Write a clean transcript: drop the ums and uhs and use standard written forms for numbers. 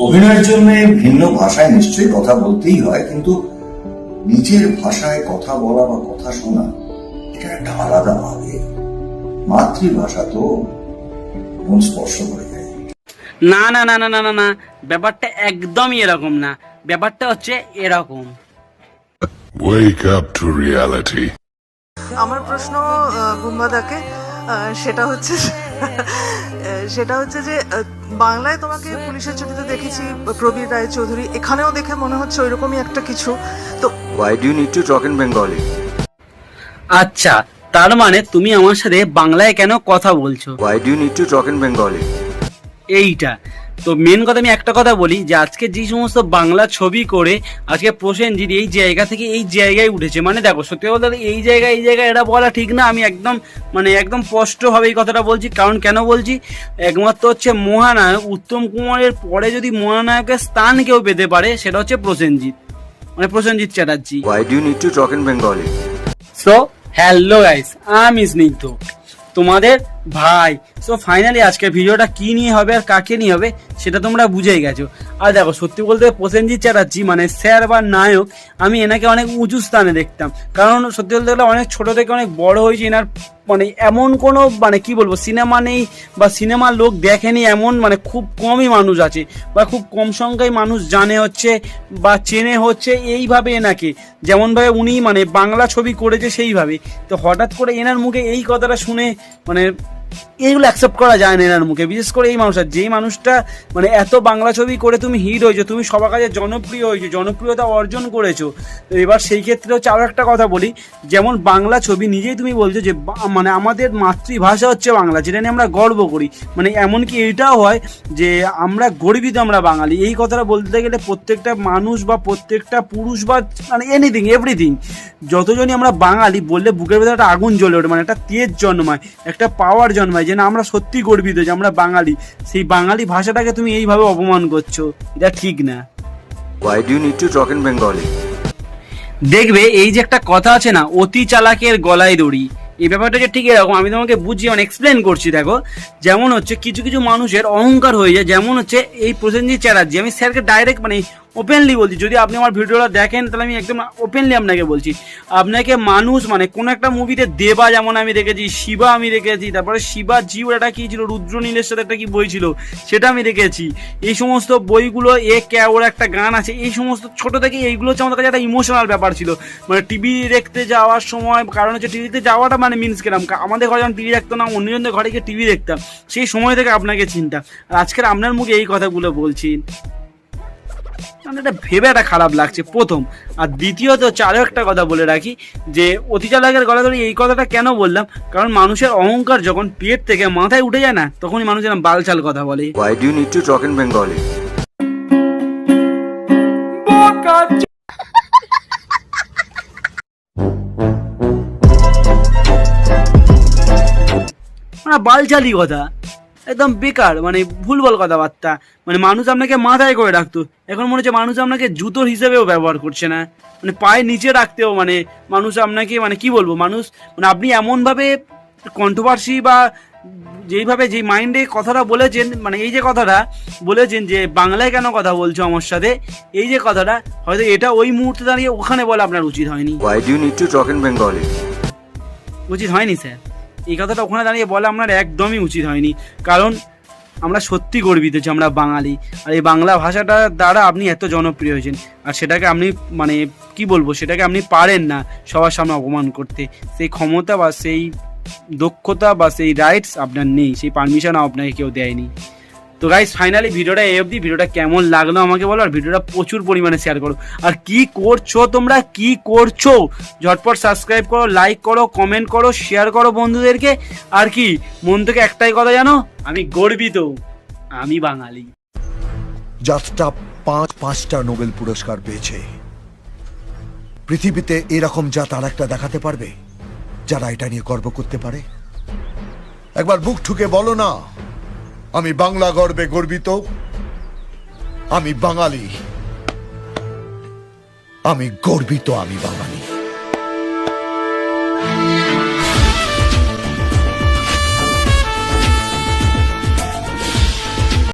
অভিনয়ের জন্য ভিন্ন ভাষায় নিশ্চয়ই কথা বলতেই হয়, কিন্তু নিজের ভাষায় কথা বলা বা কথা শোনা এটা একটা আলাদা আবেগ। মাতৃভাষা তো মন স্পর্শ করে যায়। না না না না না না না, ব্যাপারটা একদমই এরকম না। ব্যাপারটা হচ্ছে এরকম। Wake up to reality. আমার প্রশ্ন গুম্বাদাকে, সেটা হচ্ছে যে বাংলায় তোমাকে পুলিশের ছবিতে দেখেছি প্রবীর রায়চৌধুরী, এখানেও দেখে মনে হচ্ছে ওইরকমই একটা কিছু। তো Why do you need to talk in Bengali? আচ্ছা, তার মানে তুমি আমার সাথে বাংলায় কেন কথা বলছো? Why do you need to talk in Bengali? এইটা তো মেন কথা। আমি একটা কথা বলি যে আজকে যে সমস্ত বাংলা ছবি করে আজকে প্রসেনজিৎ এই জায়গা থেকে এই জায়গায় উঠেছে, মানে দেখো সত্যি বলতে এই জায়গায় এটা বলা ঠিক না। আমি একদম স্পষ্টভাবে এই কথাটা বলছি। কারণ কেন বলছি, একমাত্র হচ্ছে মহানায়ক উত্তম কুমারের পরে যদি মহানায়কের স্থান কেউ পেতে পারে সেটা হচ্ছে Prosenjit Chatterjee. Why do you need to talk in Bengali? So hello guys, আমি স্নিগ্ধ, তোমাদের ভাই। সো ফাইনালি আজকের ভিডিওটা কি নিয়ে হবে আর কাকে নিয়ে হবে সেটা তোমরা বুঝেই গেছো। আর দেখো সত্যি বলতে প্রসেনজিৎ চ্যাটার্জি মানে স্যার বা নায়ক, আমি এনাকে অনেক উঁচু স্থানে দেখতাম। কারণ সত্যি বলতে গেলে অনেক ছোট থেকে অনেক বড় হয়েছে। এনার মানে এমন কোনো মানে কি বলবো সিনেমা নেই বা সিনেমার লোক দেখেনি এমন মানে খুব কমই মানুষ আছে বা খুব কম সংখ্যায় মানুষ জানে হচ্ছে বা চেনে হচ্ছে এইভাবে এনাকে, যেমনভাবে উনি মানে বাংলা ছবি করেছে সেইভাবে। তো হঠাৎ করে এনার মুখে এই কথাটা শুনে মানে এইগুলো অ্যাকসেপ্ট করা যায় না এনার মুখে। বিশেষ করে এই মানুষটা, যেই মানুষটা মানে এত বাংলা ছবি করে তুমি হিট হয়েছো, তুমি সবার কাছে জনপ্রিয় হয়েছো, জনপ্রিয়তা অর্জন করেছো। তো এবার সেই ক্ষেত্রে হচ্ছে আরও একটা কথা বলি, যেমন বাংলা ছবি নিজেই তুমি বলছো যে মানে আমাদের মাতৃভাষা হচ্ছে বাংলা, যেটা নিয়ে আমরা গর্ব করি। মানে এমনকি এটাও হয় যে আমরা গর্বিত আমরা বাঙালি। এই কথাটা বলতে গেলে প্রত্যেকটা মানুষ বা প্রত্যেকটা পুরুষ বা মানে এভরিথিং যতজনই আমরা বাঙালি বললে বুকের ভেতরে একটা আগুন জ্বলে ওঠে, মানে একটা তেজ জন্মায়, একটা পাওয়ার জন্মায় যে না আমরা সত্যি গর্বিত যে আমরা বাঙালি। সেই বাঙালি ভাষাটাকে তুমি এইভাবে অপমান করছো, এটা ঠিক না। Why do you need to talk in Bengali? দেখবে এই যে একটা কথা আছে না, অতি চালাকের গলায় দড়ি, এই ব্যাপারটা যে ঠিক এরকম। আমি তোমাকে বুঝিয়ে এক্সপ্লেন করছি। দেখো যেমন হচ্ছে কিছু কিছু মানুষের অহংকার হয়ে যায়, যেমন হচ্ছে এই প্রসেনজিৎ চ্যাটার্জি। আমি স্যারকে ডাইরেক্ট মানে ওপেনলি বলছি, যদি আপনি আমার ভিডিওটা দেখেন তাহলে আমি একদম ওপেনলি আপনাকে বলছি, আপনাকে মানুষ মানে কোনো একটা মুভিতে দেবা যেমন আমি দেখেছি, শিবা আমি দেখেছি, তারপরে শিবা জিউ একটা কি ছিল রুদ্রনীলের সাথে একটা কি বই ছিল সেটা আমি দেখেছি। এই সমস্ত বইগুলো ওর একটা গান আছে, এই সমস্ত ছোট থেকে এইগুলো হচ্ছে আমাদের কাছে একটা ইমোশনাল ব্যাপার ছিল। মানে টিভি দেখতে যাওয়ার সময়, কারণ হচ্ছে টিভিতে যাওয়াটা মানে মিনস কেরাম, আমাদের ঘরে যখন টিভি দেখতাম না অন্যজনদের ঘরে গিয়ে টিভি দেখতাম, সেই সময় থেকে আপনাকে চিনতাম। আর আজকের আপনার মুখে এই কথাগুলো বলছি, এটা ভেবে একটা খারাপ লাগছে প্রথম। আর দ্বিতীয়ত হচ্ছে আরও একটা কথা বলে রাখি যে অতি চালাকের গলা ধরে এই কথাটা কেন বললাম, কারণ মানুষের অহংকার যখন পেট থেকে মাথায় উঠে যায় না তখনই মানুষ যেন বালচাল কথা বলে। Why do you need to talk in Bengali? বালচালি কথা একদম বেকার, মানে ভুলভাল কথাবার্তা। মানে মানুষ আপনাকে মাথায় করে রাখতো, এখন মনে হচ্ছে মানুষ আপনাকে জুতোর হিসেবেও ব্যবহার করছে না, মানে পায়ে নিচে রাখতেও মানে মানুষ আপনাকে মানে কি বলবো, মানুষ মানে আপনি এমনভাবে কন্ট্রোভার্সি বা যেইভাবে যেই মাইন্ডে কথাটা বলেছেন, মানে এই যে কথাটা বলেছেন যে বাংলায় কেন কথা বলছো আমার সাথে, এই যে কথাটা হয়তো এটা ওই মুহূর্তে দাঁড়িয়ে ওখানে বলা আপনার উচিত হয়নি। Why do you need to talk in Bengali? উচিত হয়নি স্যার, এই কথাটা ওখানে দাঁড়িয়ে বলা আপনার একদমই উচিত হয়নি। কারণ আমরা সত্যি গর্বিত যে আমরা বাঙালি, আর এই বাংলা ভাষাটার দ্বারা আপনি এত জনপ্রিয় হয়েছেন, আর সেটাকে আপনি মানে কি বলবো, সেটাকে আপনি পারেন না সবার সামনে অপমান করতে। সেই ক্ষমতা বা সেই দক্ষতা বা সেই রাইটস আপনার নেই, সেই পারমিশনও আপনাকে কেউ দেয়নি। তো গাইস ফাইনালি ভিডিওটা এই অবধি। ভিডিওটা কেমন লাগলো আমাকে বলো, আর ভিডিওটা প্রচুর পরিমাণে শেয়ার করো। আর কি করছো তোমরা, কি করছো, ঝটপট সাবস্ক্রাইব করো, লাইক করো, কমেন্ট করো, শেয়ার করো বন্ধুদেরকে। আর কি মন থেকে একটাই কথা জানো, আমি গর্বিত, আমি বাঙালি। জাতটা পাঁচটা নোবেল পুরস্কার পেয়েছে। পৃথিবীতে এরকম জাত আর একটা দেখাতে পারবে যারা এটা নিয়ে গর্ব করতে পারে? একবার বুক ঠুকে বলো না, আমি বাংলা গর্বে গর্বিত, আমি বাঙালি, আমি গর্বিত, আমি বাঙালি।